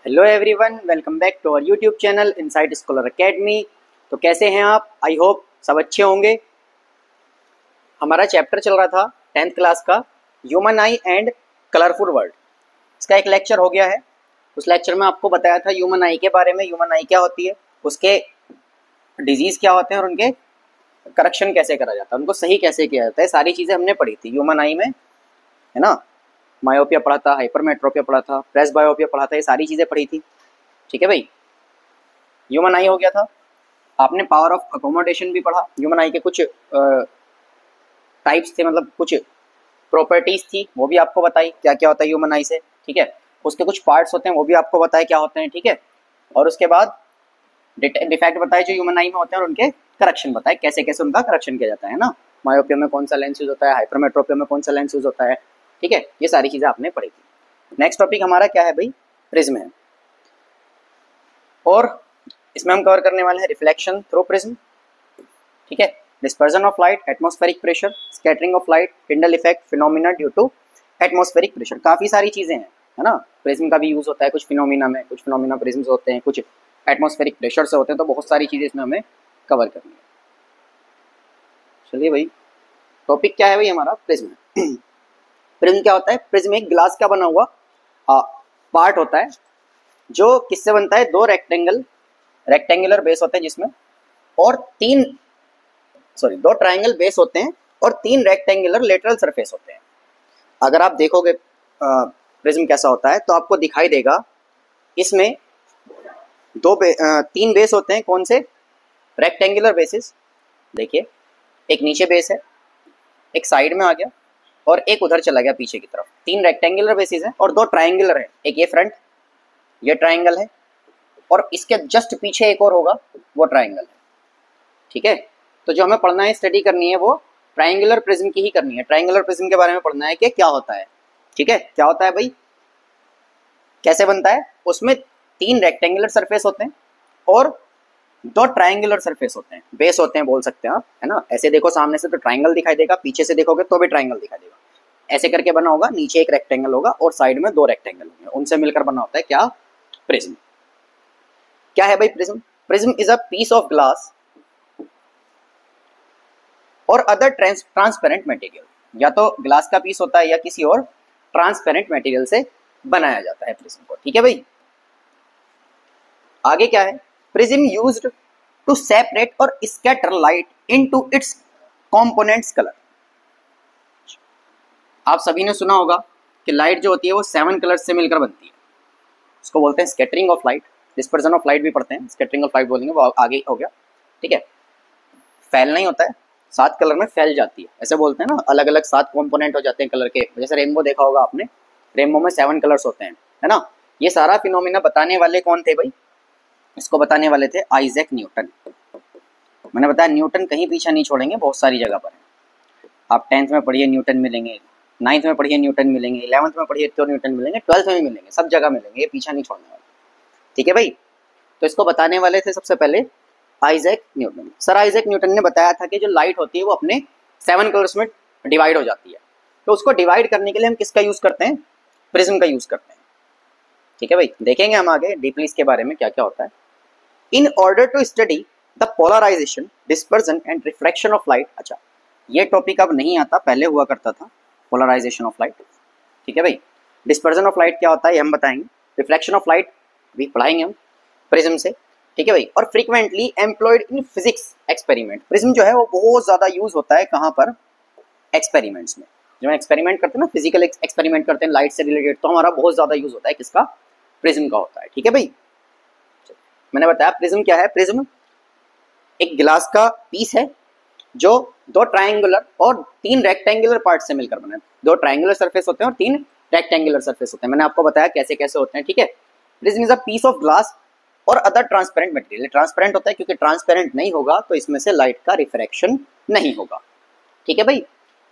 Hello everyone, welcome back to our YouTube channel Inside Scholar Academy. तो कैसे हैं आप? आई होप सब अच्छे होंगे। हमारा चैप्टर चल रहा था 10th क्लास का human I and colourful world. इसका एक लेक्चर हो गया है। उस लेक्चर में आपको बताया था ह्यूमन आई के बारे में, ह्यूमन आई क्या होती है, उसके डिजीज क्या होते हैं और उनके करेक्शन कैसे करा जाता है, उनको सही कैसे किया जाता है। सारी चीज़ें हमने पढ़ी थी ह्यूमन आई में, है ना। मायोपिया पढ़ा था, हाइपरमेट्रोपिया पढ़ा था, प्रेसबायोपिया पढ़ा था, ये सारी चीज़ें पढ़ी थी। ठीक है भाई, ह्यूमन आई हो गया था। आपने पावर ऑफ अकोमोडेशन भी पढ़ा। ह्यूमन आई के कुछ टाइप्स थे, मतलब कुछ प्रॉपर्टीज थी, वो भी आपको बताई क्या क्या होता है ह्यूमन आई से। ठीक है, उसके कुछ पार्ट्स होते हैं, वो भी आपको बताए क्या होते हैं। ठीक है, और उसके बाद डिफेक्ट बताए जो ह्यूमन आई में होते हैं और उनके करेक्शन बताए कैसे कैसे उनका करेक्शन किया जाता है ना। मायोपिया में कौन सा लेंस यूज होता है, हाइपरमेट्रोपिया में कौन सा लेंस यूज होता है। ठीक है, ये सारी चीजें आपने पढ़ी थी। नेक्स्ट टॉपिक हमारा क्या है भाई? प्रिज्म है, और इसमें हम कवर करने वाले हैं रिफ्लेक्शन थ्रू प्रिज्म। ठीक है, dispersion of light, atmospheric pressure, scattering of light, Tyndall effect, phenomena due to atmospheric pressure. काफी सारी चीजें हैं, है ना। प्रिज्म का भी यूज होता है कुछ फिनोमिना में, कुछ फिनोमिना प्रिज्म से होते हैं, कुछ एटमॉस्फेरिक प्रेशर से होते हैं। तो बहुत सारी चीजें इसमें हमें कवर करनी है। चलिए भाई, टॉपिक क्या है भाई हमारा? प्रिज्म। प्रिज्म क्या होता है? प्रिज्म एक ग्लास का बना हुआ पार्ट होता है जो किससे बनता है? दो रेक्टेंगुलर बेस होते हैं जिसमें, और दो ट्राइंगल बेस होते हैं और तीन रेक्टेंगुलर लेटरल सरफेस होते हैं। अगर आप देखोगे प्रिज्म कैसा होता है तो आपको दिखाई देगा इसमें तीन बेस होते हैं। कौन से? Rectangular basis. देखिए, एक नीचे बेस है, एक साइड में आ गया और एक उधर चला गया पीछे की तरफ। तीन रेक्टेंगुलर बेसिस हैं और दो ट्राइंगुलर है। एक ये फ्रंट, ये ट्राइंगल है, और इसके जस्ट पीछे एक और होगा, वो ट्राइंगल है। ठीक है, तो जो हमें पढ़ना है, स्टडी करनी है, वो ट्राइंगुलर प्रिज्म की ही करनी है। ट्राइंगुलर प्रिज्म के बारे में पढ़ना है कि क्या होता है। ठीक है, क्या होता है भाई, कैसे बनता है? उसमें तीन रेक्टेंगुलर सरफेस होते हैं और दो ट्राइंगुलर सरफेस होते हैं, बेस होते हैं बोल सकते हैं आप, है ना। ऐसे देखो, सामने से तो ट्राइंगल दिखाई देगा, पीछे से देखोगे तो भी ट्राइंगल दिखाई देगा। ऐसे करके बना होगा, नीचे एक रेक्टेंगल होगा और साइड में दो रेक्टेंगल होंगे, उनसे मिलकर बना होता है क्या? प्रिज्म। क्या है भाई prism? Prism is a piece of glass और अदर ट्रांसपेरेंट मटेरियल। या तो ग्लास का पीस होता है या किसी और ट्रांसपेरेंट मटेरियल से बनाया जाता है प्रिज्म को। ठीक है भाई, आगे क्या है? प्रिज्म यूज्ड टू सेपरेट और scatter light into it's components colour. आप सभी ने सुना होगा कि लाइट जो होती है वो 7 कलर से मिलकर बनती है। उसको बोलते हैं scattering of light. Dispersion of light भी पढ़ते हैं, स्कैटरिंग ऑफ लाइट बोलेंगे, वो आगे हो गया। ठीक है, फैलना ही होता है, 7 कलर में फैल जाती है, ऐसे बोलते हैं ना। अलग अलग 7 कंपोनेंट हो जाते हैं कलर के। जैसे रेनबो देखा होगा आपने, रेनबो में 7 कलर्स होते हैं, है ना। ये सारा फिनोमिना बताने वाले कौन थे भाई? इसको बताने वाले थे आइजैक न्यूटन। मैंने बताया न्यूटन कहीं पीछा नहीं छोड़ेंगे, बहुत सारी जगह पर है। आप 10th में पढ़िए न्यूटन मिलेंगे, 9th में पढ़िए न्यूटन मिलेंगे, 11th में पढ़िए तो न्यूटन मिलेंगे, 12th में भी मिलेंगे, सब जगह मिलेंगे, ये पीछा नहीं छोड़ने वाले। ठीक है भाई, तो इसको बताने वाले थे सबसे पहले Isaac Newton. Sir Isaac Newton ने बताया था कि जो लाइट होती है वो अपने 7 कलर्स में डिवाइड हो जाती है। तो उसको डिवाइड करने के लिए हम किसका यूज करते हैं? प्रिज्म का यूज करते हैं। ठीक है भाई, देखेंगे हम आगे डीपली इसके बारे में क्या क्या होता है। In order to study the polarization, dispersion and refraction of light. अच्छा, ये टॉपिक अब नहीं आता, पहले हुआ करता था, पोलराइजेशन ऑफ लाइट। ठीक है भाई, डिस्पर्जन ऑफ लाइट क्या होता है ये हम बताएंगे। रिफ्लेक्शन ऑफ लाइट भी पढ़ाएंगे हम प्रिज्म से। ठीक है भाई, और frequently employed in physics experiment. Prism जो है वो बहुत ज्यादा यूज होता है कहाँ पर? एक्सपेरिमेंट्स में। जो एक्सपेरिमेंट करते हैं ना, फिजिकल एक्सपेरिमेंट करते हैं लाइट से रिलेटेड, तो हमारा बहुत ज्यादा यूज होता है किसका? प्रिज्म का होता है। ठीक है भाई, मैंने बताया प्रिज्म क्या है। प्रिज्म एक ग्लास का पीस है जो दो ट्राइंगुलर और तीन रेक्टेंगुलर पार्ट से मिलकर बना है। दो ट्राइंगुलर सरफेस होते हैं और तीन रेक्टेंगुलर सरफेस होते हैं। मैंने आपको बताया कैसे कैसे होते हैं। ठीक है, prism is a piece of glass और अदर ट्रांसपेरेंट मटेरियल। ट्रांसपेरेंट होता है क्योंकि ट्रांसपेरेंट नहीं होगा तो इसमें से लाइट का रिफ्रैक्शन नहीं होगा। ठीक है भाई,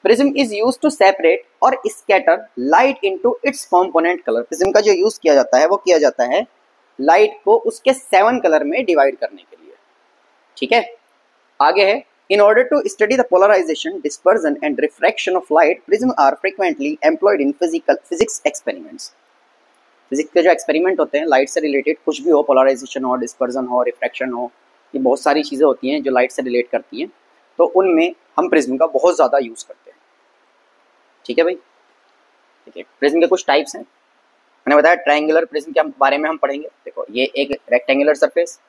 prism is use to separate और scatter light into its component colour. Prism का जो यूज किया जाता है वो किया जाता है लाइट को उसके 7 कलर में डिवाइड करने के लिए। ठीक है, आगे है in order to study the polarization, dispersion and refraction of light, prism are frequently employed in physics experiments. Physics के जो एक्सपेरिमेंट होते हैं लाइट से रिलेटेड, कुछ भी हो, पोलराइजेशन हो, डिस्पर्जन हो, रिफ्रैक्शन हो, ये बहुत सारी चीज़ें होती हैं जो लाइट से रिलेट करती हैं, तो उनमें हम प्रिज्म का बहुत ज़्यादा यूज़ करते हैं। ठीक है भाई, ठीक है। प्रिज्म के कुछ टाइप्स हैं, मैंने बताया ट्रायंगुलर प्रिज्म के बारे में हम पढ़ेंगे। देखो ये एक रेक्टेंगुलर सरफेस,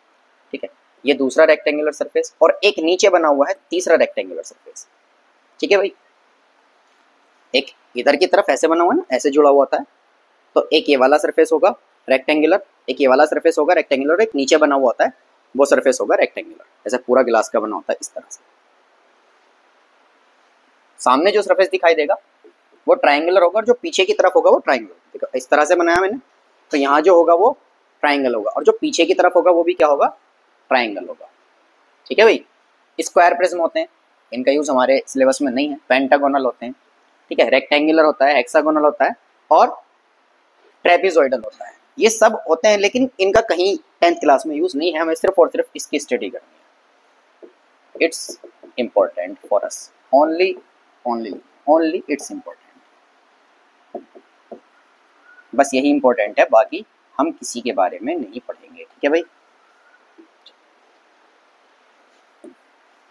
ठीक है, ये दूसरा रेक्टेंगुलर सरफेस, और एक नीचे बना हुआ है तीसरा रेक्टेंगुलर सरफेस। ठीक है भाई, एक इधर की तरफ ऐसे बना हुआ है ना, ऐसे जुड़ा हुआ होता है, तो एक ये वाला सरफेस होगा रेक्टेंगुलर, एक ये वाला सरफेस होगा रेक्टेंगुलर, एक नीचे बना हुआ होता है वो सरफेस होगा रेक्टेंगुलर। ऐसे पूरा ग्लास का बना होता है इस तरह से। सामने जो सरफेस दिखाई देगा वो ट्रायंगुलर होगा, और जो पीछे की तरफ होगा वो ट्रायंगुलर। देखो इस तरह से बनाया मैंने, तो यहाँ जो होगा वो ट्रायंगल होगा, और जो पीछे की तरफ होगा वो भी क्या होगा, ट्रायंगल होगा। ठीक है भाई। स्क्वायर प्रिज्म होते हैं, इनका यूज हमारे सिलेबस में नहीं है। पेंटागोनल होते हैं, ठीक है, रेक्टेंगुलर होता है, हेक्सागोनल होता है, और ट्रेपेजॉइडल होता है। ये सब होते हैं, लेकिन इनका कहीं 10th क्लास में यूज नहीं है, हमें सिर्फ और सिर्फ इसकी स्टडी करनी है। It's important for us, only it's important, बस यही इम्पोर्टेंट है, बाकी हम किसी के बारे में नहीं पढ़ेंगे। ठीक है भाई।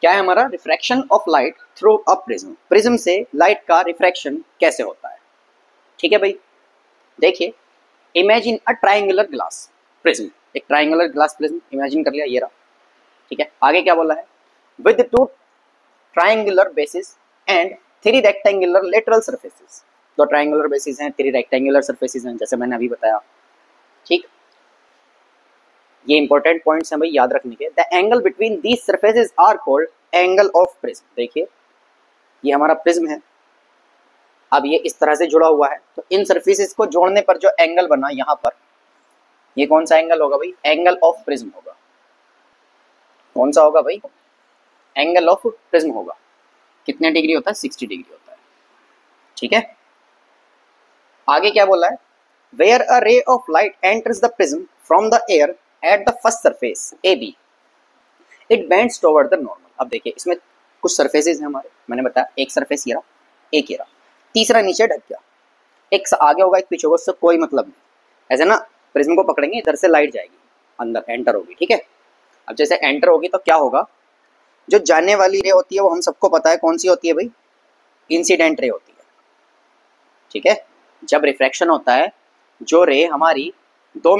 क्या है हमारा, refraction of light through a prism. Prism से लाइट का रिफ्रैक्शन कैसे होता है। ठीक है भाई, देखिए, imagine a triangular glass prism, एक ट्रायंगुलर ग्लास प्रिज्म इमेजिन कर लिया, ये रहा। ठीक है, आगे क्या बोला है, with 2 triangular basis and 3 rectangular lateral surfaces. 2 triangular basis हैं, 3 रेक्टेंगुलर सरफेसेस हैं, जैसे मैंने अभी बताया। ठीक, ये इंपॉर्टेंट पॉइंट्स हैं भाई, याद रखने के। The angle between these surfaces are called angle of prism. देखिए ये हमारा प्रिज्म है, अब ये इस तरह से जुड़ा हुआ है, तो इन सरफेसेस को जोड़ने पर जो एंगल बना यहाँ पर, ये कौन सा एंगल होगा भाई, एंगल ऑफ प्रिज्म होगा। कौन सा होगा भाई, एंगल ऑफ प्रिज्म होगा। कितने डिग्री होता है, 60 डिग्री होता है। ठीक है, आगे क्या बोला है, where a ray of light enters the prism from the air at the first surface A B, it bends toward the normal. अब देखिए इसमें कुछ सरफेसेस हैं हमारे, मैंने बताया एक सरफेस ये रहा, एक ये रहा, तीसरा नीचे ढक गया, एक आगे होगा एक पीछे होगा, उससे कोई मतलब नहीं। ऐसे ना प्रिज्म को पकड़ेंगे, इधर से लाइट जाएगी अंदर, एंटर होगी। ठीक है, अब जैसे एंटर होगी तो क्या होगा, जो जाने वाली रे होती है वो हम सबको पता है कौन सी होती है भाई, इंसिडेंट रे होती है। ठीक है, जब रिफ्रैक्शन होता है, जो रे हमारी 2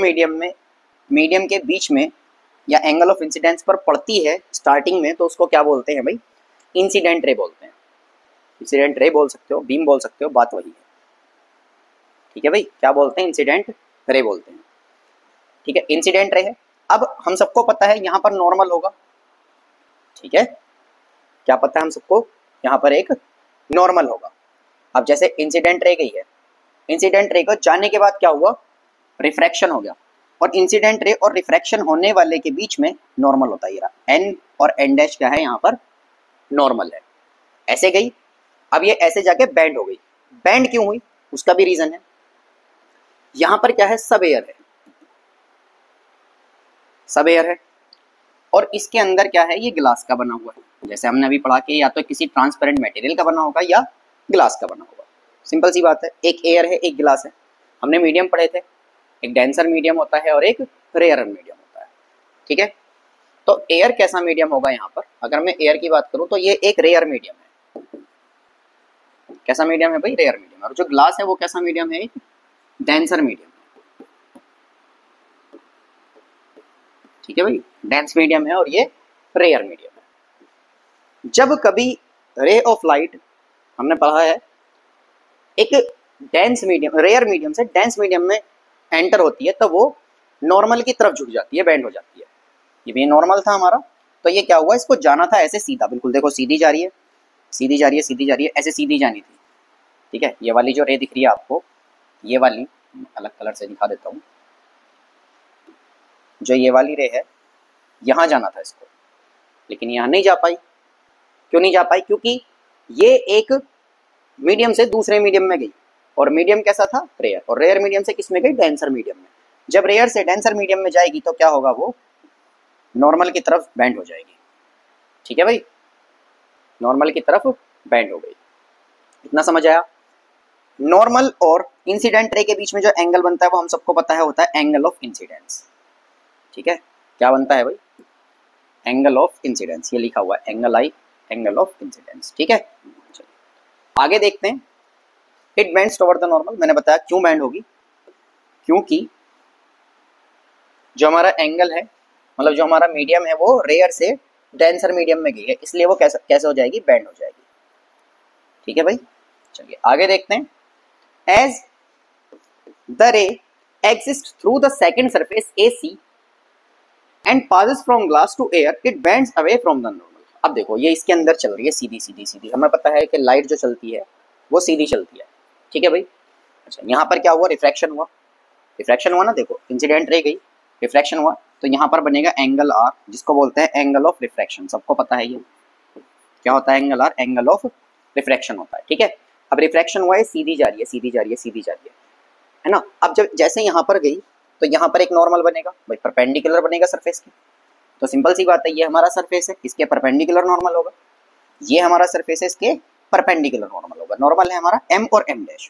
मीडियम के बीच में या एंगल ऑफ इंसिडेंस पर पड़ती है स्टार्टिंग में, तो उसको क्या बोलते हैं भाई, इंसिडेंट रे बोलते हैं। इंसिडेंट रे बोल सकते हो, बीम बोल सकते हो, बात वही है। ठीक है भाई, क्या बोलते हैं, इंसिडेंट रे बोलते हैं। ठीक है, इंसिडेंट रे है। अब हम सबको पता है यहाँ पर नॉर्मल होगा। ठीक है, क्या पता है हम सबको, यहाँ पर एक नॉर्मल होगा। अब जैसे इंसिडेंट रे गई है, इंसिडेंट रे को जाने के बाद क्या हुआ, रिफ्रैक्शन हो गया, और इंसिडेंट रे और रिफ्रैक्शन होने वाले के बीच में नॉर्मल होता है। ये रहा एन, और एन डैश क्या है यहाँ पर, नॉर्मल है। ऐसे गई, अब ये ऐसे जाके बैंड हो गई। बैंड क्यों हुई, उसका भी रीजन है। यहाँ पर क्या है, सब एयर है, सब एयर है, और इसके अंदर क्या है, ये ग्लास का बना हुआ है। जैसे हमने अभी पढ़ा कि या तो किसी ट्रांसपेरेंट मटेरियल का बना होगा या ग्लास का बना होगा। सिंपल सी बात है, एक एयर है एक गिलास है। हमने मीडियम पढ़े थे, एक डेंसर मीडियम होता है और एक रेयर मीडियम होता है। ठीक है, तो एयर कैसा मीडियम होगा, यहाँ पर अगर मैं एयर की बात करूं तो ये एक रेयर मीडियम है। कैसा मीडियम है भाई, रेयर मीडियम। और जो ग्लास है वो कैसा मीडियम है, एक डेंसर मीडियम है। ठीक है भाई, डेंस मीडियम है और ये रेयर मीडियम है। जब कभी रे ऑफ लाइट, हमने पढ़ा है, एक डेंस मीडियम, रेयर मीडियम से डेंस मीडियम में एंटर होती है, तो वो नॉर्मल की तरफ झुक जाती है, बेंड हो जाती है। ये भी नॉर्मल था हमारा, तो ये क्या हुआ, इसको जाना था ऐसे सीधा, बिल्कुल देखो सीधी जा रही है, सीधी जा रही है, सीधी जा रही है, ऐसे सीधी जानी थी। ठीक है, ये वाली जो रे दिख रही है आपको, ये वाली अलग कलर से दिखा देता हूँ, जो ये वाली रे है, यहाँ जाना था इसको, लेकिन यहाँ नहीं जा पाई। क्यों नहीं जा पाई, क्योंकि ये एक मीडियम से दूसरे मीडियम में गई, और मीडियम कैसा था, रेयर, और रेयर मीडियम से किस में गई, डेंसर मीडियम में। जब रेयर से डेंसर मीडियम में जाएगी तो क्या होगा, वो नॉर्मल की तरफ बेंड हो जाएगी। ठीक है भाई, नॉर्मल की तरफ बेंड हो गई। इतना समझ आया। नॉर्मल और इंसिडेंट रे के बीच में जो एंगल बनता है वो हम सबको पता है होता है एंगल ऑफ इंसिडेंस। ठीक है, क्या बनता है भाई? एंगल ऑफ इंसिडेंस, ये लिखा हुआ है angle I, angle of incidence. ठीक है, चलिए आगे देखते हैं। It bends toward the normal, मैंने बताया क्यों बेंड होगी, क्योंकि जो हमारा एंगल है, मतलब जो हमारा मीडियम है वो रेयर से डेंसर मीडियम में गई है, इसलिए वो कैसे हो जाएगी? बेंड हो जाएगी। ठीक है भाई, चलिए आगे देखते हैं। As the ray exist through the second surface AC and passes from glass to air, it bends away from the normal. अब देखो ये इसके अंदर चल रही है सीधी सीधी सीधी, हमें पता है कि लाइट जो चलती है वो सीधी चलती है। ठीक है भाई, अच्छा यहाँ पर क्या हुआ? रिफ्रैक्शन हुआ, रिफ्रैक्शन हुआ ना, देखो इंसिडेंट रह गई, रिफ्रैक्शन हुआ, तो यहाँ पर बनेगा एंगल R, जिसको बोलते हैं एंगल ऑफ रिफ्रैक्शन। सबको पता है ये क्या होता है? Angle R angle of refraction होता है। ठीक है, अब रिफ्रैक्शन हुआ है, सीधी जा रही है, सीधी जा रही है, सीधी जा रही है ना। अब जब जैसे यहाँ पर गई तो यहाँ पर एक नॉर्मल बनेगा भाई, परपेंडिकुलर बनेगा सरफेस के। तो सिंपल सी बात है, ये हमारा सरफेस है, इसके परपेंडिकुलर नॉर्मल होगा, ये हमारा सरफेस है, इसके परपेंडिकुलर नॉर्मल होगा। नॉर्मल है हमारा M और M डैश।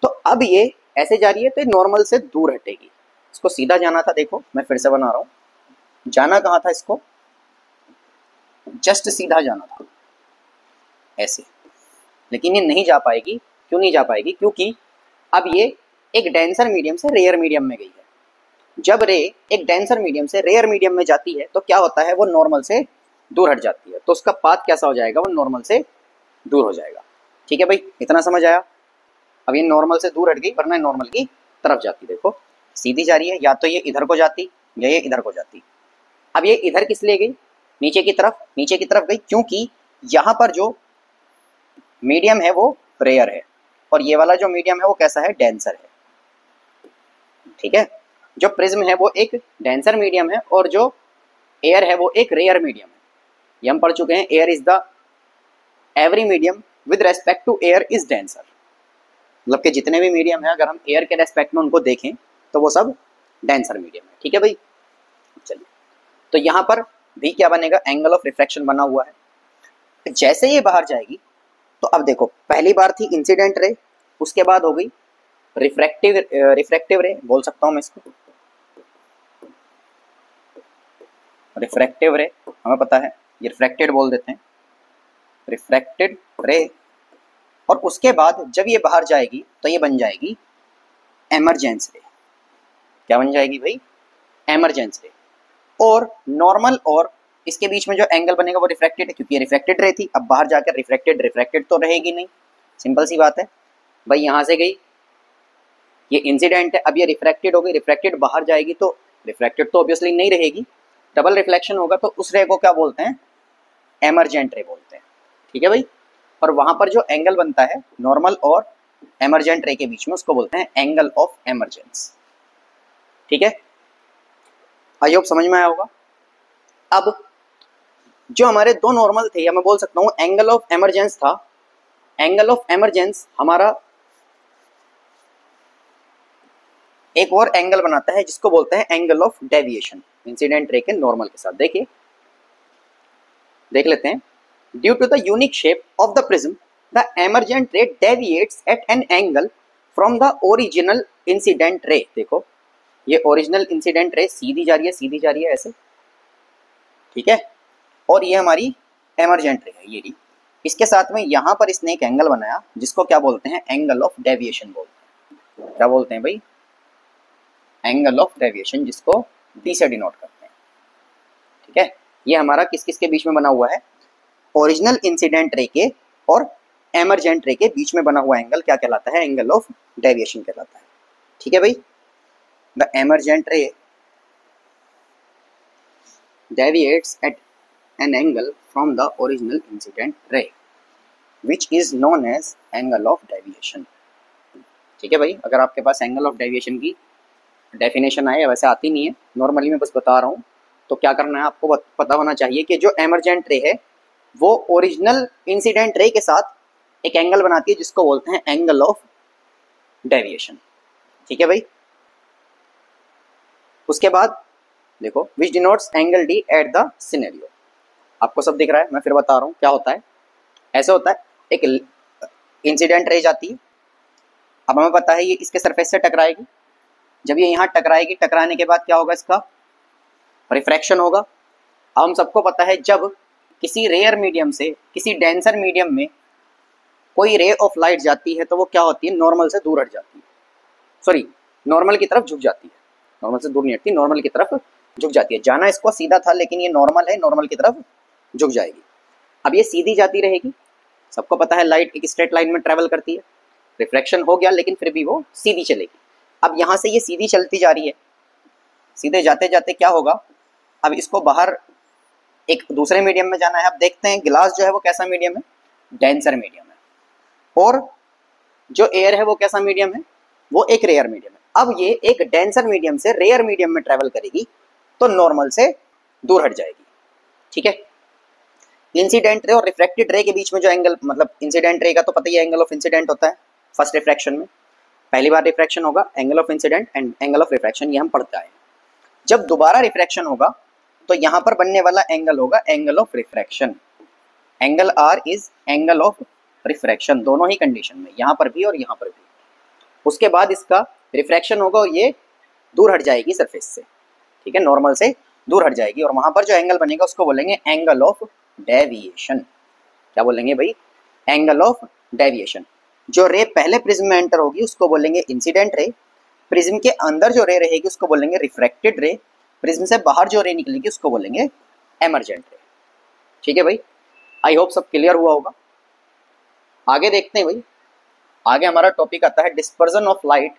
तो अब ये ऐसे जा रही है तो ये नॉर्मल से दूर हटेगी, इसको सीधा जाना था। देखो मैं फिर से बना रहा हूँ, जाना कहाँ था? इसको जस्ट सीधा जाना था ऐसे, लेकिन ये नहीं जा पाएगी। क्यों नहीं जा पाएगी? क्योंकि अब ये एक डेंसर मीडियम से रेयर मीडियम में गई है। जब रे एक डेंसर मीडियम से रेयर मीडियम में जाती है तो क्या होता है? वो नॉर्मल से दूर हट जाती है, तो उसका पाथ कैसा हो जाएगा? वो नॉर्मल से दूर हो जाएगा। ठीक है भाई, इतना समझ आया? अब ये नॉर्मल से दूर हट गई, वरना नॉर्मल की तरफ जाती। देखो सीधी जा रही है, या तो ये इधर को जाती या ये इधर को जाती। अब ये इधर किस लिए गई? नीचे की तरफ, नीचे की तरफ गई, क्योंकि यहाँ पर जो मीडियम है वो रेयर है और ये वाला जो मीडियम है वो कैसा है? डेंसर है। ठीक है, जो प्रिज्म है वो एक डेंसर मीडियम है और जो एयर है वो एक रेयर मीडियम है। ये हम पढ़ चुके हैं, air is the every medium with respect to air is denser. मतलब कि जितने भी मीडियम है, अगर हम एयर के रेस्पेक्ट में उनको देखें तो वो सब डेंसर मीडियम है। ठीक है भाई, चलिए तो यहाँ पर भी क्या बनेगा? एंगल ऑफ रिफ्रैक्शन बना हुआ है। जैसे ये बाहर जाएगी तो अब देखो, पहली बार थी इंसिडेंट रे, उसके बाद हो गई रिफ्रैक्टिव रे बोल सकता हूँ मैं इसको, रिफ्रैक्टिव रे हमें पता है, ये रिफ्रैक्टेड बोल देते हैं, रिफ्रैक्टेड रे। और उसके बाद जब ये बाहर जाएगी तो ये बन जाएगी एमरजेंस रे। क्या बन जाएगी भाई? एमरजेंस रे। और नॉर्मल और इसके बीच में जो एंगल बनेगा वो रिफ्रैक्टेड है, क्योंकि ये रिफ्रैक्टेड रे थी, अब बाहर जाकर रिफ्रैक्टेड तो रहेगी नहीं। सिंपल सी बात है भाई, यहाँ से गई, ये इंसिडेंट है, अब ये रिफ्रैक्टेड हो गई, रिफ्रैक्टेड बाहर जाएगी तो रिफ्रैक्टेड तो ऑब्वियसली नहीं रहेगी, डबल रिफ्लेक्शन होगा, तो उस रे को क्या बोलते हैं? एमरजेंट रे बोलते हैं। ठीक है भाई, और वहां पर जो एंगल बनता है नॉर्मल और एमरजेंट रे के बीच में, उसको बोलते हैं एंगल ऑफ एमरजेंस। ठीक है, आई होप समझ में आया होगा। अब जो हमारे दो नॉर्मल थे, या मैं बोल सकता हूँ एंगल ऑफ एमरजेंस था, एंगल ऑफ एमरजेंस हमारा एक और एंगल बनाता है जिसको बोलते हैं angle of deviation incident ray के नॉर्मल के साथ। देखिए देख लेते हैं। Due to the unique shape of the prism, the emergent ray deviates at an angle from the original incident ray. देखो ये ओरिजिनल इंसिडेंट रे सीधी जा रही है, सीधी जा रही है ऐसे। ठीक है, और ये हमारी एमरजेंट रे है, ये रही। इसके साथ में यहाँ पर इसने एक एंगल बनाया जिसको क्या बोलते हैं? एंगल ऑफ डेविएशन बोलते हैं। क्या बोलते हैं भाई? एंगल ऑफ डेविएशन, जिसको D से डिनोट करते हैं। ठीक है, ये हमारा किस किस के बीच में बना हुआ है? ओरिजिनल इंसिडेंट रे के और एमरजेंट रे के बीच में बना हुआ एंगल क्या कहलाता है? एंगल ऑफ डेविएशन कहलाता है। ठीक है भाई, the emergent ray deviates at an angle from the original incident ray which is known as angle of deviation. ठीक है भाई, अगर आपके पास एंगल ऑफ डेविएशन की डेफिनेशन आए, वैसे आती नहीं है, नॉर्मली मैं बस बता रहा हूँ, तो क्या करना है आपको पता होना चाहिए कि जो एमरजेंट रे है वो ओरिजिनल इंसिडेंट रे के साथ एक एंगल बनाती है जिसको बोलते हैं एंगल ऑफ डेविएशन। ठीक है भाई, उसके बाद देखो विच denotes angle D at the scenario. आपको सब दिख रहा है, मैं फिर बता रहा हूँ क्या होता है। ऐसे होता है, एक इंसिडेंट रे जाती है, अब हमें पता है ये इसके सरफेस से टकराएगी, जब ये यहाँ टकराएगी, टकराने के बाद क्या होगा, इसका रिफ्रैक्शन होगा। अब हम सबको पता है जब किसी रेयर मीडियम से किसी डेंसर मीडियम में कोई रे ऑफ लाइट जाती है तो वो क्या होती है, नॉर्मल से दूर हट जाती है, सॉरी नॉर्मल की तरफ झुक जाती है, नॉर्मल से दूर नहीं हटती, नॉर्मल की तरफ झुक जाती है। जाना इसको सीधा था लेकिन ये नॉर्मल है, नॉर्मल की तरफ झुक जाएगी। अब ये सीधी जाती रहेगी, सबको पता है लाइट एक स्ट्रेट लाइन में ट्रेवल करती है, रिफ्रैक्शन हो गया लेकिन फिर भी वो सीधी चलेगी। अब यहाँ से ये सीधी चलती जा रही है, सीधे जाते जाते क्या होगा, अब इसको बाहर एक दूसरे मीडियम में जाना है। अब देखते हैं गिलास जो है वो कैसा मीडियम है, डेंसर मीडियम है, और जो एयर है वो कैसा मीडियम है, वो एक रेयर मीडियम है। अब ये एक डेंसर मीडियम से रेयर मीडियम में ट्रेवल करेगी तो नॉर्मल से दूर हट जाएगी, ठीक है। इंसिडेंट रे और रिफ्रैक्टेड रे के बीच में जो एंगल, मतलब इंसिडेंट रे का तो पता ही है, एंगल ऑफ इंसिडेंट होता है फर्स्ट रिफ्रैक्शन में, पहली बार रिफ्रैक्शन होगा, angle of incident and angle of refraction, ये हम पढ़ते आए। जब दोबारा रिफ्रैक्शन होगा तो यहाँ पर बनने वाला एंगल होगा angle of refraction, angle R is angle of refraction, दोनों ही कंडीशन में, यहाँ पर भी और यहाँ पर भी। उसके बाद इसका रिफ्रैक्शन होगा और ये दूर हट जाएगी सरफेस से, ठीक है, नॉर्मल से दूर हट जाएगी, और वहां पर जो एंगल बनेगा उसको बोलेंगे एंगल ऑफ डेविएशन। क्या बोलेंगे भाई, एंगल ऑफ डेविएशन। जो रे पहले प्रिज्म में एंटर होगी उसको बोलेंगे इंसिडेंट रे, प्रिज्म के अंदर जो रे रहेगी उसको बोलेंगे रिफ्रैक्टेड रे, प्रिज्म से बाहर जो रे निकलेगी उसको बोलेंगे एमर्जेंट रे, ठीक है भाई। आई होप सब क्लियर हुआ होगा। आगे देखते हैं भाई, आगे हमारा टॉपिक आता है डिस्पर्जन ऑफ लाइट।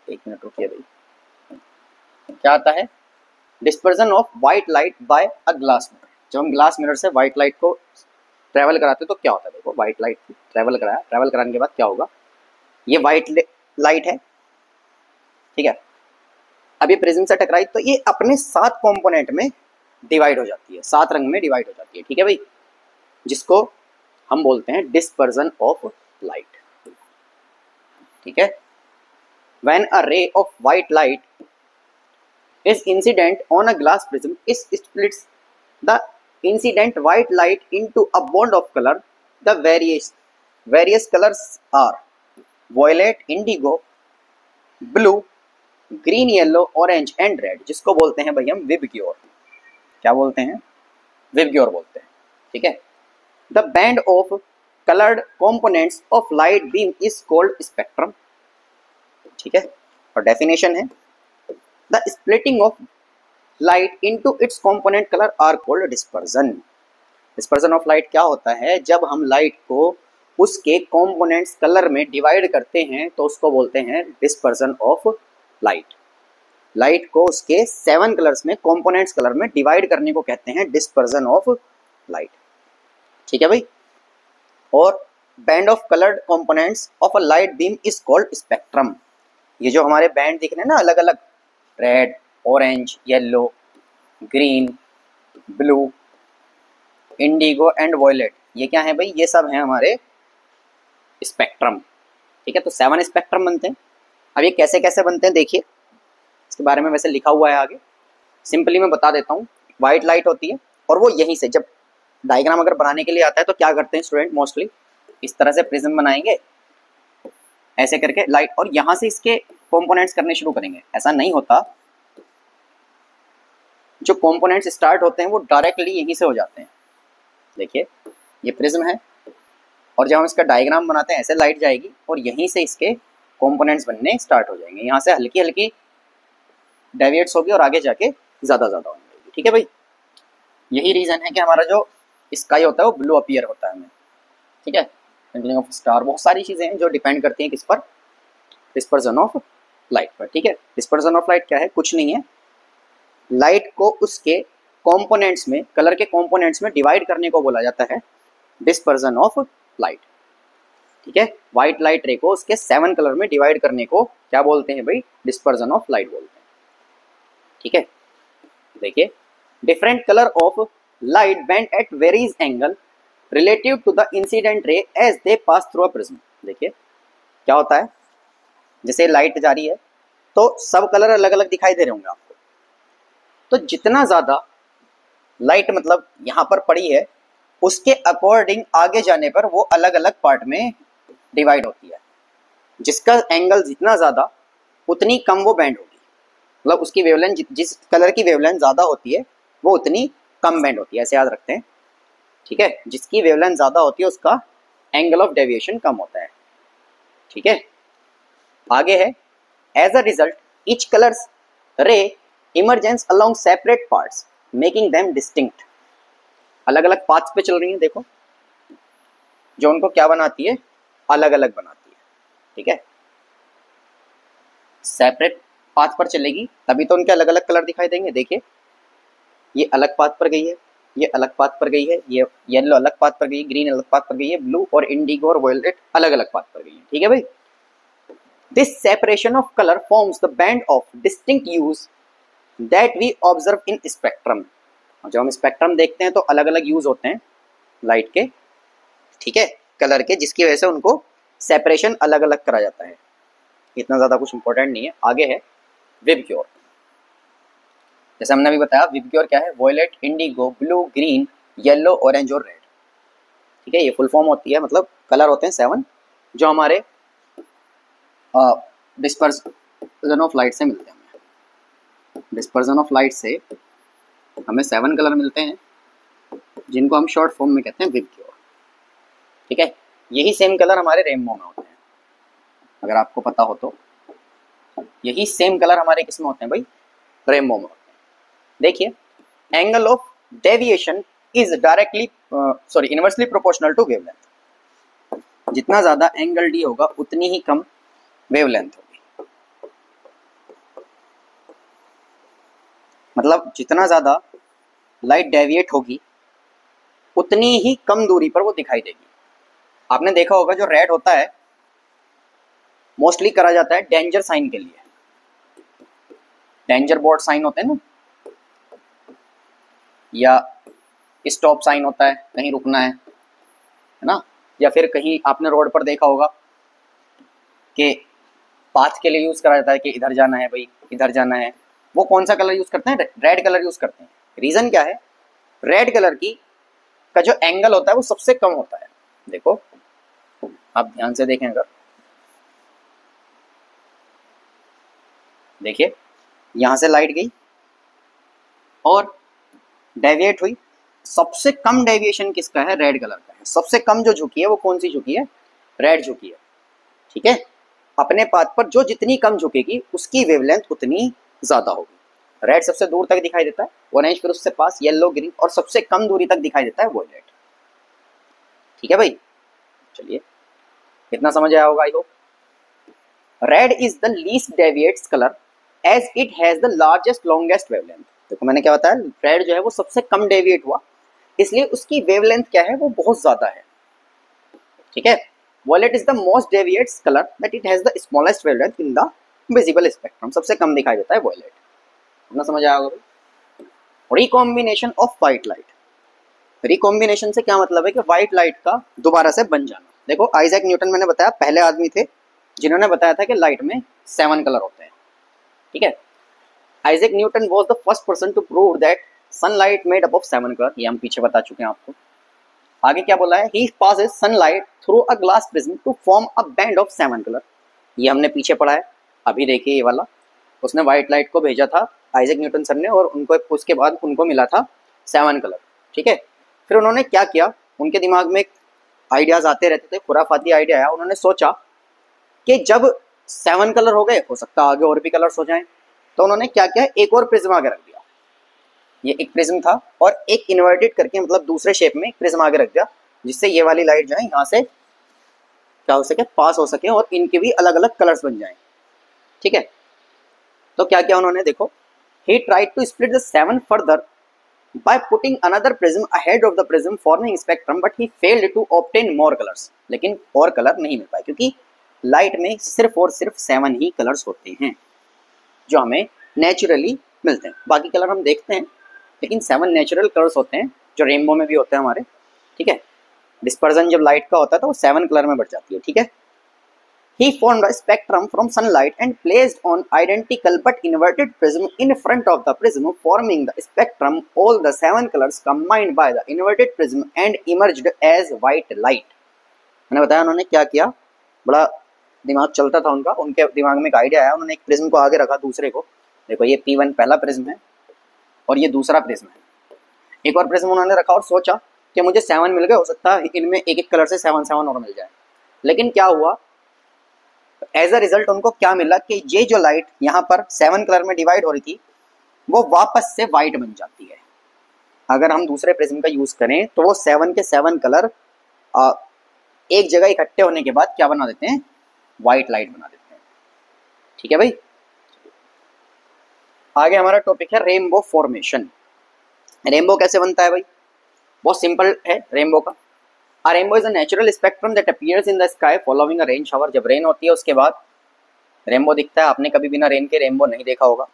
एक मिनट रुकिए भाई, क्या आता है, dispersion of white light by a glass mirror. जब हम ग्लास मिरर से व्हाइट लाइट को ट्रेवल कराते तो क्या होता है, देखो व्हाइट लाइट ट्रेवल कराया, ट्रेवल कराने के बाद क्या होगा, ये व्हाइट लाइट है, ठीक है। अब ये प्रिज्म से टकराई तो ये अपने 7 कंपोनेंट में डिवाइड हो जाती है, 7 रंग में डिवाइड हो जाती है, ठीक है भाई, जिसको हम बोलते हैं डिस्पर्जन ऑफ लाइट, ठीक है। When a ray of white light is incident on a glass prism, it splits the incident white light into a bond of color. The various colors are violet, indigo, blue, green, yellow, orange and red, जिसको बोलते हैं भाई हम VIBGYOR. क्या बोलते हैं, VIBGYOR बोलते हैं, ठीक है। The band of colored components of light beam is called spectrum, ठीक है। और डेफिनेशन है, the splitting of light into its component color are called dispersion. dispersion of light क्या होता है, जब हम लाइट को उसके components कलर में डिवाइड करते हैं तो उसको बोलते हैं dispersion of light। लाइट को उसके 7 कलर्स में components कलर में डिवाइड करने को कहते हैं dispersion of light, ठीक है भाई। और band of colored components of a light beam is called spectrum। ये जो हमारे बैंड दिख रहे हैं ना अलग अलग, red, orange, yellow, green, blue, indigo and violet, ये क्या है भाई, ये सब हैं हमारे स्पेक्ट्रम, ठीक है। तो 7 स्पेक्ट्रम बनते हैं। अब ये कैसे कैसे बनते हैं देखिए, इसके बारे में वैसे लिखा हुआ है आगे, सिंपली मैं बता देता हूँ। वाइट लाइट होती है और वो यहीं से, जब डायग्राम अगर बनाने के लिए आता है तो क्या करते हैं स्टूडेंट, मोस्टली इस तरह से प्रिज्म बनाएंगे ऐसे करके लाइट, और यहाँ से इसके कंपोनेंट्स करने शुरू करेंगे। ऐसा नहीं होता, जो कंपोनेंट्स स्टार्ट होते हैं वो डायरेक्टली यहीं से हो जाते हैं। देखिए ये प्रिज्म है और जब हम इसका डायग्राम बनाते हैं ऐसे लाइट जाएगी और यहीं से इसके कंपोनेंट्स बनने स्टार्ट हो जाएंगे, यहाँ से हल्की हल्की डेविएट्स होगी और आगे जाके ज़्यादा ज़्यादा होने लगेगी, ठीक है भाई। यही रीज़न है कि हमारा जो स्काई होता है वो ब्लू अपीयर होता है हमें, ठीक है, ट्विंकलिंग ऑफ स्टार, बहुत सारी चीज़ें हैं जो डिपेंड करती हैं किस पर, डिस्पर्जन ऑफ लाइट पर, ठीक है। डिस्पर्जन ऑफ लाइट क्या है, कुछ नहीं है, लाइट को उसके कंपोनेंट्स में, कलर के कंपोनेंट्स में डिवाइड करने को बोला जाता है डिस्पर्जन ऑफ लाइट, ठीक है। व्हाइट लाइट रे को उसके 7 कलर में डिवाइड करने को क्या बोलते हैं भाई, डिस्पर्जन ऑफ लाइट बोलते हैं, ठीक है। देखिए different colour of light bend at varies angle relative to the incident ray as they pass through a prism. देखिए क्या होता है, जैसे लाइट जा रही है तो सब कलर अलग अलग दिखाई दे रहे होंगे आपको, तो जितना ज्यादा लाइट मतलब यहाँ पर पड़ी है उसके अकॉर्डिंग आगे जाने पर वो अलग अलग पार्ट में डिवाइड होती है। जिसका एंगल जितना ज़्यादा उतनी कम वो बैंड होगी, मतलब उसकी वेवलेंथ, जिस कलर की वेवलेंथ ज़्यादा होती है वो उतनी कम बैंड होती है, ऐसे याद रखते हैं, ठीक है। जिसकी वेवलेंथ ज़्यादा होती है उसका एंगल ऑफ डेविएशन कम होता है, ठीक है। आगे है, as a result each colours ray emergence along separate parts making them distinct. अलग अलग पाथ्स पे चल रही हैं, देखो, जो उनको क्या बनाती है, अलग अलग बनाती है, ठीक है। सेपरेट पाथ पर चलेगी तभी तो उनके अलग अलग कलर दिखाई देंगे। देखिए, ये अलग पाथ पर गई है, ये अलग पाथ पर गई है, ये येलो अलग पाथ पर गई है, ग्रीन अलग पाथ पर गई है, ब्लू और इंडिगो और वायलेट अलग अलग पाथ पर गई है, ठीक है भाई। This separation of colour forms the band of distinct hues that we observe in spectrum. जब हम स्पेक्ट्रम देखते हैं तो अलग अलग यूज होते हैं लाइट के, ठीक है, कलर के, जिसकी वजह से उनको सेपरेशन अलग अलग करा जाता है। इतना ज़्यादा कुछ इंपॉर्टेंट नहीं है। आगे है विबग्योर। जैसे हमने अभी बताया, विबग्योर क्या है, violet, indigo, blue, green, yellow, orange और रेड, ठीक है। ये फुल फॉर्म होती है, मतलब कलर होते हैं 7 जो हमारे डिस्पर्जन ऑफ लाइट से मिलते हैं। डिस्पर्जन ऑफ लाइट से हमें 7 कलर मिलते हैं जिनको हम शॉर्ट फॉर्म में कहते हैं विबग्योर, ठीक है। यही सेम कलर हमारे रेनबो में होते हैं, अगर आपको पता हो तो। यही सेम कलर हमारे किस में होते हैं भाई, रेनबो में होते हैं। देखिए, angle of deviation is directly inversely proportional to wavelength. जितना ज्यादा एंगल डी होगा उतनी ही कम वेवलेंथ होगी, मतलब जितना ज्यादा लाइट डेविएट होगी उतनी ही कम दूरी पर वो दिखाई देगी। आपने देखा होगा जो रेड होता है मोस्टली करा जाता है डेंजर साइन के लिए, डेंजर बोर्ड साइन होते हैं ना, या स्टॉप साइन होता है, कहीं रुकना है ना, या फिर कहीं आपने रोड पर देखा होगा कि पाथ के लिए यूज करा जाता है कि इधर जाना है भाई, इधर जाना है। वो कौन सा कलर यूज करते हैं, रेड कलर यूज करते हैं। रीजन क्या है, रेड कलर की का जो एंगल होता है वो सबसे कम होता है। देखो, आप ध्यान से देखें, अगर देखिए, यहां से लाइट गई और डेविएट हुई, सबसे कम डेविएशन किसका है, रेड कलर का है। सबसे कम जो झुकी है वो कौन सी झुकी है, रेड झुकी है, ठीक है। अपने पाथ पर जो जितनी कम झुकेगी उसकी वेवलेंथ उतनी ज्यादा होगी। रेड सबसे दूर तक दिखाई देता है, ऑरेंज फिर उससे पास, येलो, ग्रीन, और सबसे कम दूरी तक दिखाई देता है वॉयलेट, ठीक है भाई। चलिए, इतना समझ आया होगा I hope. Red is the least deviates colour as it has the largest longest wavelength. देखो मैंने क्या बताया, रेड जो है वो सबसे कम डेविएट हुआ, इसलिए उसकी वेवलेंथ क्या है, वो बहुत ज्यादा है, ठीक है। Violet is the most deviates colour that it has the smallest wavelength in the visible spectrum. सबसे कम दिखाई देता है वॉयलेट। इतना समझ आया होगा। Recombination of white light. Recombination से क्या मतलब है कि व्हाइट लाइट का दोबारा से बन जाना। देखो, आइजैक न्यूटन मैंने बताया पहले आदमी थे जिन्होंने बताया था कि लाइट में 7 कलर होते हैं, ठीक है। Isaac Newton was the first person to prove that sunlight made up of 7 colour. ये हम पीछे बता चुके हैं आपको। आगे क्या बोला है, he passes sunlight through a glass prism to form a band of 7 colour. ये हमने पीछे पढ़ा है। अभी देखिए ये वाला, उसने व्हाइट लाइट को भेजा था आइजैक न्यूटन सर ने, और उनको उसके बाद उनको मिला था 7 कलर, ठीक है। फिर उन्होंने क्या किया, उनके दिमाग में आइडियाज आते रहते थे, खुराफाती आइडिया आया। उन्होंने सोचा कि जब 7 कलर हो गए, हो सकता है आगे और भी कलर्स हो जाएं, तो उन्होंने क्या किया, एक और प्रिज्म आगे रख दिया। ये एक प्रिज्म था और एक इन्वर्टेड करके, मतलब दूसरे शेप में प्रिज्म आगे रख दिया, जिससे ये वाली लाइट जो है यहाँ से क्या हो सके, पास हो सके, और इनके भी अलग अलग कलर्स बन जाएं, ठीक है। तो क्या किया उन्होंने, देखो, he tried to split the 7 further by putting another prism ahead of the prism forming spectrum, but he failed to obtain more colors। लेकिन और कलर नहीं मिल पाए, क्योंकि लाइट में सिर्फ और सिर्फ 7 ही कलर्स होते हैं जो हमें नेचुरली मिलते हैं। बाकी कलर हम देखते हैं, लेकिन 7 नेचुरल कलर्स होते हैं जो रेनबो में भी होते हैं हमारे, ठीक है। डिस्पर्जन जब लाइट का होता है तो वो 7 कलर में बढ़ जाती है, ठीक है। He formed a spectrum from sunlight and placed on identical but inverted prism in front of the prism, forming the spectrum, all the 7 colors combined by the inverted prism and emerged as white light। मैंने बताया उन्होंने क्या किया, बड़ा दिमाग चलता था उनका, उनके दिमाग में एक आइडिया आया, उन्होंने एक प्रिज्म को आगे रखा दूसरे को, देखो ये P1 पहला प्रिज्म है और ये दूसरा प्रिज्म है, एक और प्रिज्म उन्होंने रखा और सोचा कि मुझे 7 मिल गए, हो सकता है इनमें एक एक कलर से 7 7 और मिल जाए। लेकिन क्या हुआ, एज अ रिजल्ट उनको क्या मिला कि ये जो लाइट यहाँ पर 7 कलर में डिवाइड हो रही थी वो वापस से वाइट बन जाती है। अगर हम दूसरे प्रिज्म का यूज करें तो वो 7 के 7 कलर एक जगह इकट्ठे होने के बाद क्या बना देते हैं, व्हाइट लाइट बना देते हैं। ठीक है भाई, आगे हमारा टॉपिक है रेनबो फॉर्मेशन। रेनबो कैसे बनता है भाई, बहुत सिंपल है रेनबो का। A rainbow is a natural spectrum that appears in the sky following a rain shower। जब रेन होती है उसके बाद रेनबो दिखता है। आपने कभी बिना रेन के रेनबो नहीं देखा होगा,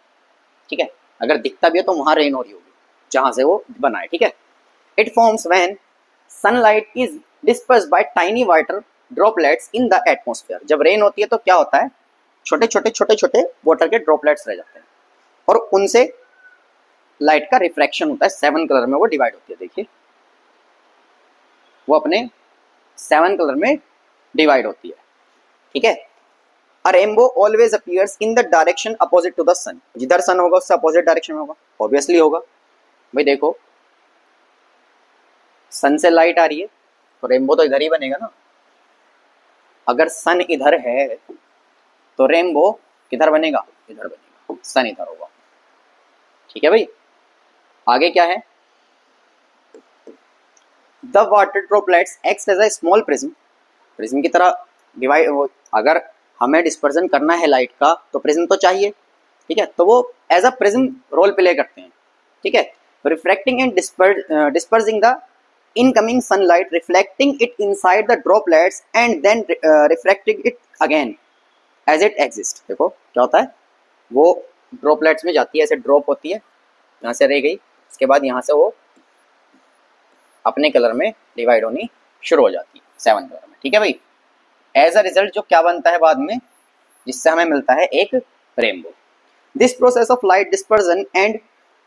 ठीक है, अगर दिखता भी है तो वहां रेन हो रही होगी जहां से वो बना है, ठीक है। It forms when sunlight is dispersed by tiny water droplets in the atmosphere. जब रेन होती है तो क्या होता है, छोटे छोटे वाटर के ड्रॉपलेट्स रह जाते हैं और उनसे लाइट का रिफ्रैक्शन होता है, 7 कलर में वो डिवाइड होती है। देखिए वो अपने 7 कलर में डिवाइड होती है, ठीक है। A rainbow always appears in the direction opposite to the sun. जिधर सन होगा उससे अपोजिट डायरेक्शन में होगा, ऑब्वियसली होगा भाई। देखो सन से लाइट आ रही है तो रेनबो तो इधर ही बनेगा ना। अगर सन इधर है तो रेनबो किधर बनेगा, इधर बनेगा, सन इधर होगा, ठीक है भाई। आगे क्या है, the water droplets act as a small prism. Prism की तरह डिवाइड, अगर हमें डिस्पर्जन करना है लाइट का तो प्रिज्म तो चाहिए, ठीक है, तो वो as a prism role play करते हैं, ठीक है। Refracting and dispersing the incoming sunlight, reflecting it inside the droplets and then refracting it again as it exist. देखो क्या होता है, वो ड्रॉपलेट्स में जाती है, ऐसे ड्रॉप होती है, यहाँ से रह गई, उसके बाद यहाँ से वो अपने कलर में डिवाइड होनी शुरू हो जाती है 7 कलर में, ठीक है भाई। एज अ रिजल्ट जो क्या बनता है बाद में, जिससे हमें मिलता है एक rainbow. This process of light dispersion and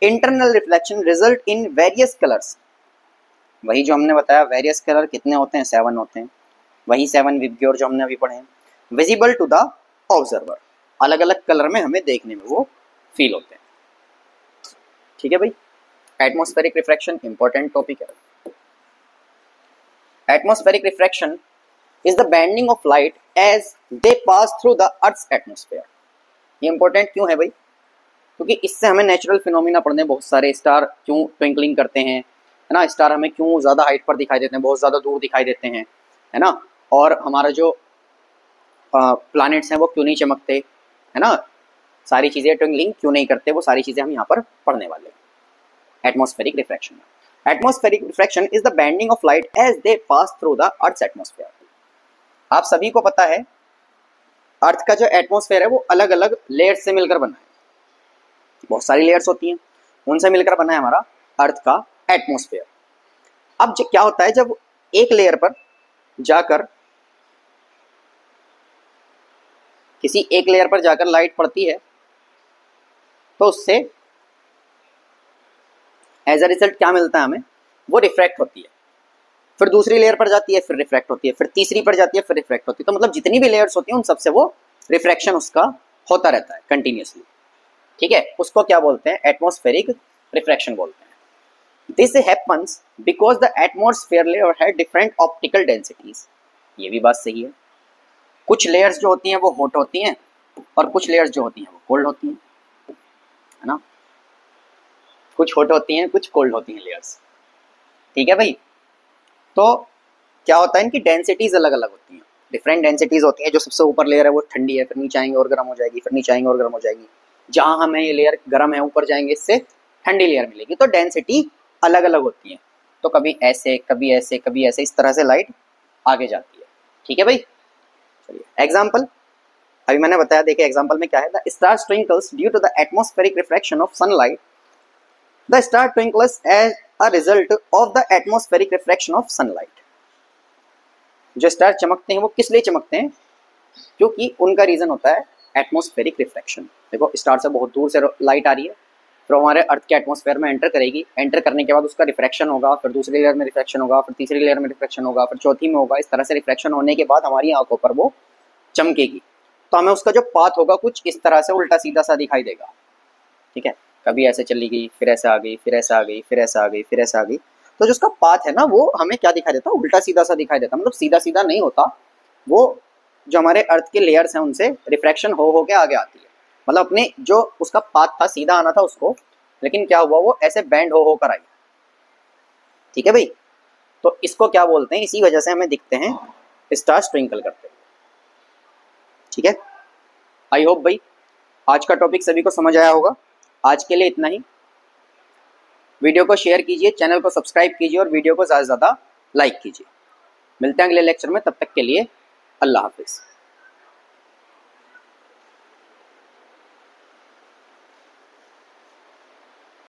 internal reflection result in various colours. वही जो हमने बताया, वेरियस कलर कितने होते हैं, 7 होते हैं, वही 7 विबग्योर जो हमने अभी पढ़े हैं। विजिबल टू द ऑब्जर्वर, अलग अलग कलर में हमें देखने में वो फील होते हैं, ठीक है भाई। एटमॉस्फेरिक रिफ्रैक्शन इंपॉर्टेंट टॉपिक है। Atmospheric refraction is the bending of light as they pass through the Earth's atmosphere। ये इंपॉर्टेंट क्यों है भाई, क्योंकि इससे हमें नेचुरल फिनोमिना पढ़ने, बहुत सारे स्टार क्यों ट्विंकलिंग करते हैं, है ना, स्टार हमें क्यों ज़्यादा हाइट पर दिखाई देते हैं, बहुत ज़्यादा दूर दिखाई देते हैं, है ना, और हमारा जो प्लैनेट्स हैं वो क्यों नहीं चमकते, है ना, सारी चीज़ें ट्विंकलिंग क्यों नहीं करते, वो सारी चीज़ें हम यहाँ पर पढ़ने वाले हैं एटमॉस्फेरिक रिफ्रैक्शन में। Atmospheric refraction is the bending of light as they pass through the Earth's atmosphere। आप सभी को पता है अर्थ का जो एटमॉस्फेयर है वो अलग अलग लेयर्स से मिलकर बना है, बहुत सारी लेयर्स होती हैं, उनसे मिलकर बना है हमारा अर्थ का एटमॉस्फेयर। अब क्या होता है, जब एक लेयर पर जाकर किसी एक लेयर पर जाकर लाइट पड़ती है तो उससे एज अ रिजल्ट क्या मिलता है हमें, वो रिफ्रैक्ट होती है, फिर दूसरी लेयर पर जाती है, फिर रिफ्रैक्ट होती है, फिर तीसरी पर जाती है, फिर रिफ्रैक्ट होती है। तो मतलब जितनी भी लेयर्स होती हैं उन सबसे वो रिफ्रैक्शन उसका होता रहता है कंटिन्यूसली, ठीक है। उसको क्या बोलते हैं, एटमॉस्फेरिक रिफ्रैक्शन बोलते हैं। This happens because the atmosphere layer have different optical densities. ये भी बात सही है, कुछ लेयर्स जो होती हैं वो हॉट होती हैं और कुछ लेयर्स जो होती हैं वो कोल्ड होती हैं, है ना, कुछ हॉट होती हैं कुछ कोल्ड होती हैं लेयर्स, ठीक है भाई। तो क्या होता है, इनकी डेंसिटीज अलग अलग होती हैं, डिफरेंट डेंसिटीज होती हैं। जो सबसे ऊपर लेयर है वो ठंडी है, फिर नीचे आएंगे और गर्म हो जाएगी, फिर नीचे आएंगे और गर्म हो जाएगी। जहां हमें ये लेयर गर्म है ऊपर जाएंगे इससे ठंडी लेयर मिलेगी, तो डेंसिटी अलग अलग होती है। तो कभी ऐसे कभी ऐसे कभी ऐसे, इस तरह से लाइट आगे जाती है, ठीक है भाई। चलिए एग्जाम्पल, अभी मैंने बताया, देखिए एग्जाम्पल में क्या है, the star twinkles due to the atmospheric refraction of sunlight. The star twinkles as a result of the atmospheric refraction of sunlight। जो स्टार चमकते हैं वो किस लिए चमकते हैं, क्योंकि उनका रीजन होता है एटमॉस्फेरिक रिफ्रैक्शन। देखो स्टार से बहुत दूर से लाइट आ रही है, फिर हमारे अर्थ के एटमॉस्फेयर में एंटर करेगी, एंटर करने के बाद उसका रिफ्रैक्शन होगा, फिर दूसरी लेयर में रिफ्रैक्शन होगा, फिर तीसरी लेयर में रिफ्रैक्शन होगा, फिर चौथी में होगा। इस तरह से रिफ्रैक्शन होने के बाद हमारी आंखों पर वो चमकेगी, तो हमें उसका जो पाथ होगा कुछ इस तरह से उल्टा सीधा सा दिखाई देगा। ठीक है, कभी ऐसे चली गई, फिर ऐसे आ गई, फिर ऐसे आ गई, फिर ऐसे आ गई, फिर ऐसे आ गई, तो जो उसका पाथ है ना वो हमें क्या दिखाई देता है, उल्टा सीधा सा दिखाई देता है। मतलब सीधा सीधा नहीं होता वो, जो हमारे अर्थ के लेयर्स हैं उनसे रिफ्रैक्शन हो के आगे आती है। मतलब अपने जो उसका पाथ था सीधा आना था उसको, लेकिन क्या हुआ वो ऐसे बैंड हो कर आई। ठीक है भाई, तो इसको क्या बोलते हैं, इसी वजह से हमें दिखते हैं स्टार ट्विंकल करते हैं। ठीक है, आई होप भाई आज का टॉपिक सभी को समझ आया होगा। आज के लिए इतना ही। वीडियो को शेयर कीजिए, चैनल को सब्सक्राइब कीजिए और वीडियो को ज़्यादा से ज़्यादा लाइक कीजिए। मिलते हैं अगले लेक्चर में, तब तक के लिए अल्लाह हाफिज़।